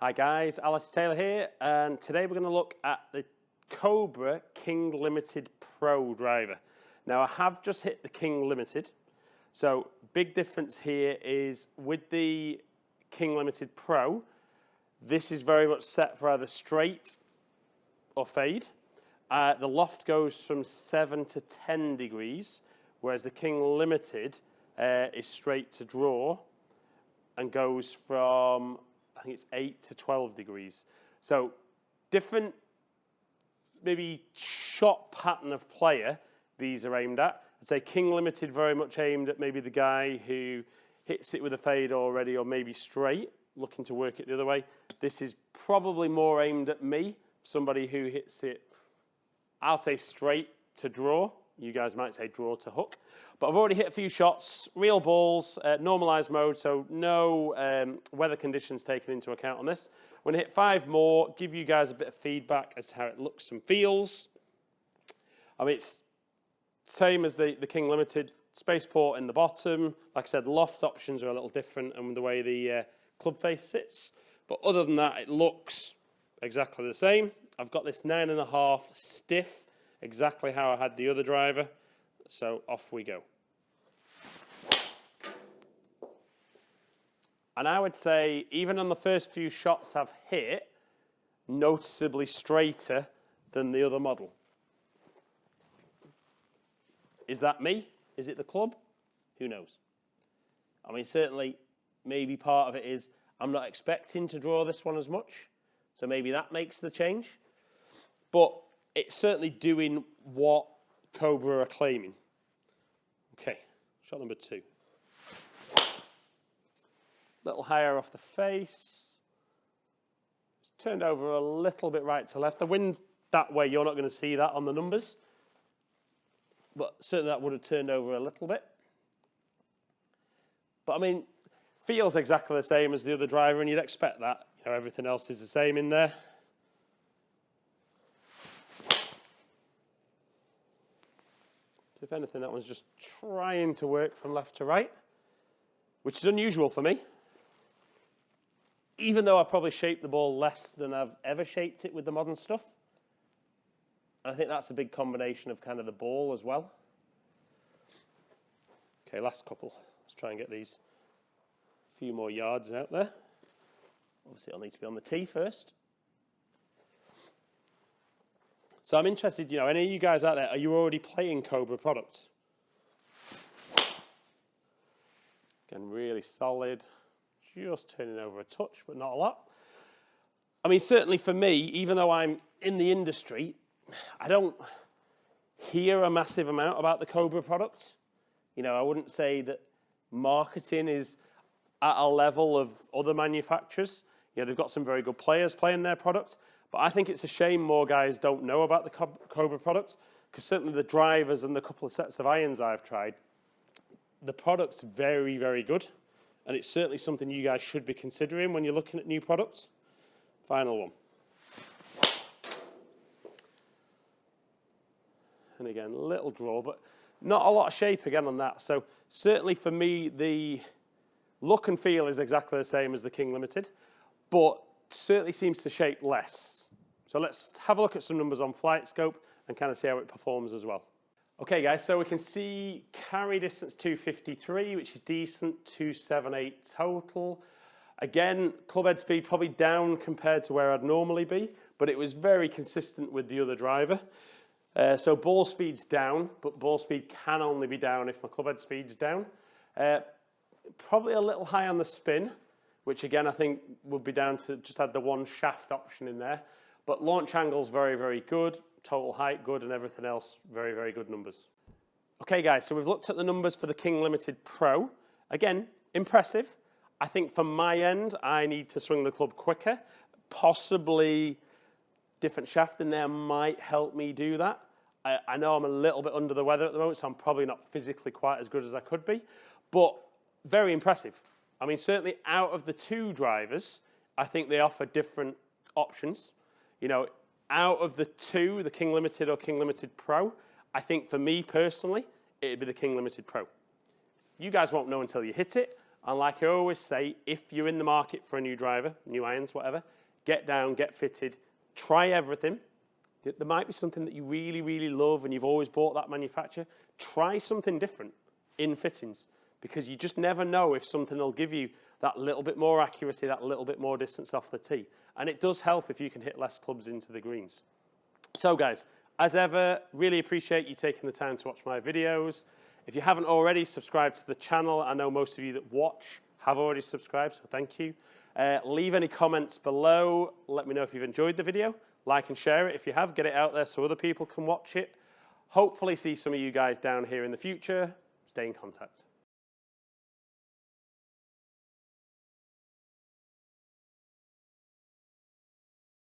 Hi guys, Alistair Taylor here, and today we're going to look at the Cobra King Limited Pro driver. Now I have just hit the King Limited, so big difference here is with the King Limited Pro, this is very much set for either straight or fade. The loft goes from 7 to 10 degrees, whereas the King Limited is straight to draw and goes from, I think it's 8 to 12 degrees. So different maybe shot pattern of player these are aimed at. I'd say King Limited very much aimed at maybe the guy who hits it with a fade already or maybe straight, looking to work it the other way. This is probably more aimed at me, somebody who hits it, I'll say straight to draw. You guys might say draw to hook. But I've already hit a few shots, real balls, normalized mode, so no weather conditions taken into account on this. I'm going to hit 5 more, give you guys a bit of feedback as to how it looks and feels. I mean, it's same as the King Limited, spaceport in the bottom. Like I said, loft options are a little different and the way the club face sits. But other than that, it looks exactly the same. I've got this 9.5 stiff, exactly how I had the other driver. So off we go. And I would say, even on the first few shots I've hit, noticeably straighter than the other model. Is that me? Is it the club? Who knows? I mean, certainly, maybe part of it is I'm not expecting to draw this one as much. So maybe that makes the change. But it's certainly doing what Cobra are claiming. Okay, shot number 2. Little higher off the face. It's turned over a little bit right to left. The wind's that way, you're not going to see that on the numbers. But certainly that would have turned over a little bit. But I mean, feels exactly the same as the other driver, and you'd expect that. You know, everything else is the same in there. So if anything, that one's just trying to work from left to right, which is unusual for me. Even though I probably shaped the ball less than I've ever shaped it with the modern stuff. I think that's a big combination of kind of the ball as well. Okay, last couple. Let's try and get these few more yards out there. Obviously, I'll need to be on the tee first. So I'm interested, you know, any of you guys out there, are you already playing Cobra products? Again, really solid. Just turning over a touch, but not a lot. I mean, certainly for me, even though I'm in the industry, I don't hear a massive amount about the Cobra product. You know, I wouldn't say that marketing is at a level of other manufacturers. You know, they've got some very good players playing their product. But I think it's a shame more guys don't know about the Cobra product, because certainly the drivers and the couple of sets of irons I've tried, the product's very, very good. And it's certainly something you guys should be considering when you're looking at new products. Final one. And again, little draw, but not a lot of shape again on that. So certainly for me, the look and feel is exactly the same as the King Limited, but certainly seems to shape less. So let's have a look at some numbers on Flight Scope and kind of see how it performs as well. Okay guys, so we can see carry distance 253, which is decent, 278 total. Again, club head speed probably down compared to where I'd normally be, but it was very consistent with the other driver. So ball speed's down, but ball speed can only be down if my club head speed's down. Probably a little high on the spin, which again I think would be down to just had the one shaft option in there. But launch angle's very, very good. Total height good, and everything else very, very good numbers. Okay guys, so we've looked at the numbers for the King Limited Pro. Again, impressive. I think from my end, I need to swing the club quicker. Possibly different shaft in there might help me do that. I know I'm a little bit under the weather at the moment, so I'm probably not physically quite as good as I could be. But very impressive. I mean, certainly out of the two drivers, I think they offer different options. You know, out of the two, the King Limited or King Limited Pro, I think for me personally, it'd be the King Limited Pro. You guys won't know until you hit it, And like I always say, if you're in the market for a new driver, new irons, whatever, get down, get fitted, try everything. There might be something that you really, really love and you've always bought that manufacturer. Try something different in fittings, because you just never know if something will give you that little bit more accuracy, that little bit more distance off the tee. And it does help if you can hit less clubs into the greens. So guys, as ever, really appreciate you taking the time to watch my videos. If you haven't already, subscribe to the channel. I know most of you that watch have already subscribed, so thank you. Leave any comments below. Let me know if you've enjoyed the video. Like and share it if you have. Get it out there so other people can watch it. Hopefully see some of you guys down here in the future. Stay in contact.